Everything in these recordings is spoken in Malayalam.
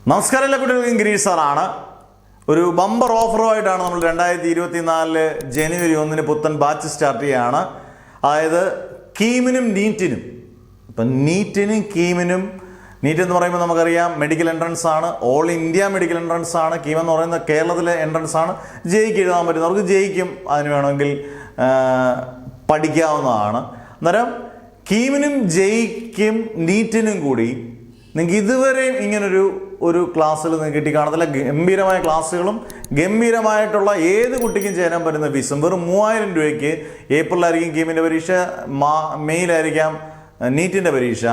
നമസ്കാരം, എല്ലാ കുട്ടികൾക്കും ഗിരീഷ് സാറാണ്. ഒരു ബമ്പർ ഓഫറുമായിട്ടാണ് നമ്മൾ 2024 ജനുവരി 1 പുത്തൻ ബാച്ച് സ്റ്റാർട്ട് ചെയ്യുകയാണ്. അതായത് കീമിനും നീറ്റിനും. ഇപ്പം നീറ്റിനും കീമിനും, നീറ്റ് എന്ന് പറയുമ്പോൾ നമുക്കറിയാം മെഡിക്കൽ എൻട്രൻസ് ആണ്, ഓൾ ഇന്ത്യ മെഡിക്കൽ എൻട്രൻസ് ആണ്. കീം എന്ന് പറയുന്നത് കേരളത്തിലെ എൻട്രൻസ് ആണ്. ജെയ്ക്ക് എഴുതാൻ പറ്റുന്നവർക്ക് ജെയ്ക്കും അതിന് വേണമെങ്കിൽ പഠിക്കാവുന്നതാണ്. അന്നേരം കീമിനും ജെയ്ക്കും നീറ്റിനും കൂടി നിങ്ങൾക്ക് ഇതുവരെയും ഇങ്ങനൊരു ക്ലാസ്സിൽ നിങ്ങൾക്ക് കിട്ടിക്കാണത്തില്ല. ഗംഭീരമായ ക്ലാസ്സുകളും ഗംഭീരമായിട്ടുള്ള ഏത് കുട്ടിക്കും ചേരാൻ പറ്റുന്ന ഫീസും വെറും 3000 രൂപയ്ക്ക്. ഏപ്രിലായിരിക്കും കീമിൻ്റെ പരീക്ഷ, മെയ്യിലായിരിക്കാം നീറ്റിൻ്റെ പരീക്ഷ.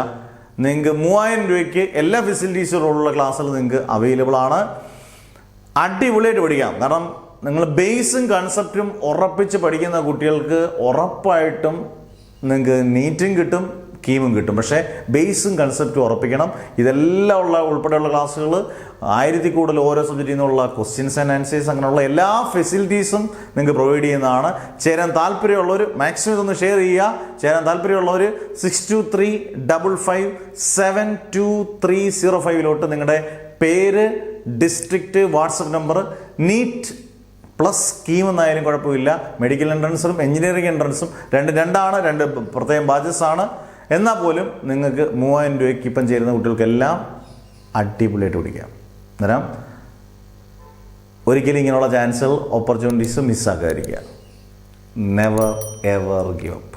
നിങ്ങൾക്ക് 3000 രൂപയ്ക്ക് എല്ലാ ഫെസിലിറ്റീസുകളുള്ള ക്ലാസ്സുകൾ നിങ്ങൾക്ക് അവൈലബിൾ ആണ്. അടിപൊളിയായിട്ട് പഠിക്കാം. കാരണം നിങ്ങൾ ബേസും കൺസെപ്റ്റും ഉറപ്പിച്ച് പഠിക്കുന്ന കുട്ടികൾക്ക് ഉറപ്പായിട്ടും നിങ്ങൾക്ക് നീറ്റും കിട്ടും, കീമും കിട്ടും. പക്ഷേ ബേസും കൺസെപ്റ്റും ഉറപ്പിക്കണം. ഇതെല്ലാം ഉൾപ്പെടെയുള്ള ക്ലാസ്സുകൾ 1000 കൂടുതൽ ഓരോ സബ്ജക്റ്റിൽ നിന്നുള്ള ക്വസ്റ്റ്യൻസ് ആൻഡ് ആൻസേഴ്സ്, അങ്ങനെയുള്ള എല്ലാ ഫെസിലിറ്റീസും നിങ്ങൾക്ക് പ്രൊവൈഡ് ചെയ്യുന്നതാണ്. ചേരാൻ താല്പര്യമുള്ളവർ മാക്സിമം ഇതൊന്ന് ഷെയർ ചെയ്യുക. ചേരാൻ താല്പര്യമുള്ളവർ 6235572305 നിങ്ങളുടെ പേര്, district, WhatsApp number, NEET plus scheme എന്നായാലും കുഴപ്പമില്ല. മെഡിക്കൽ എൻട്രൻസും എഞ്ചിനീയറിംഗ് എൻട്രൻസും രണ്ടാണ്, രണ്ട് പ്രത്യേകം ബാച്ചസ് ആണ്. എന്നാൽ പോലും നിങ്ങൾക്ക് 3000 രൂപയ്ക്ക് ഇപ്പം ചേരുന്ന കുട്ടികൾക്കെല്ലാം അടിപൊളിയായിട്ട് പഠിക്കാം. അന്നേരം ഒരിക്കലും ഇങ്ങനെയുള്ള ചാൻസുകൾ, ഓപ്പർച്യൂണിറ്റീസ് മിസ്സാക്കാതിരിക്കുക. Never ever give up.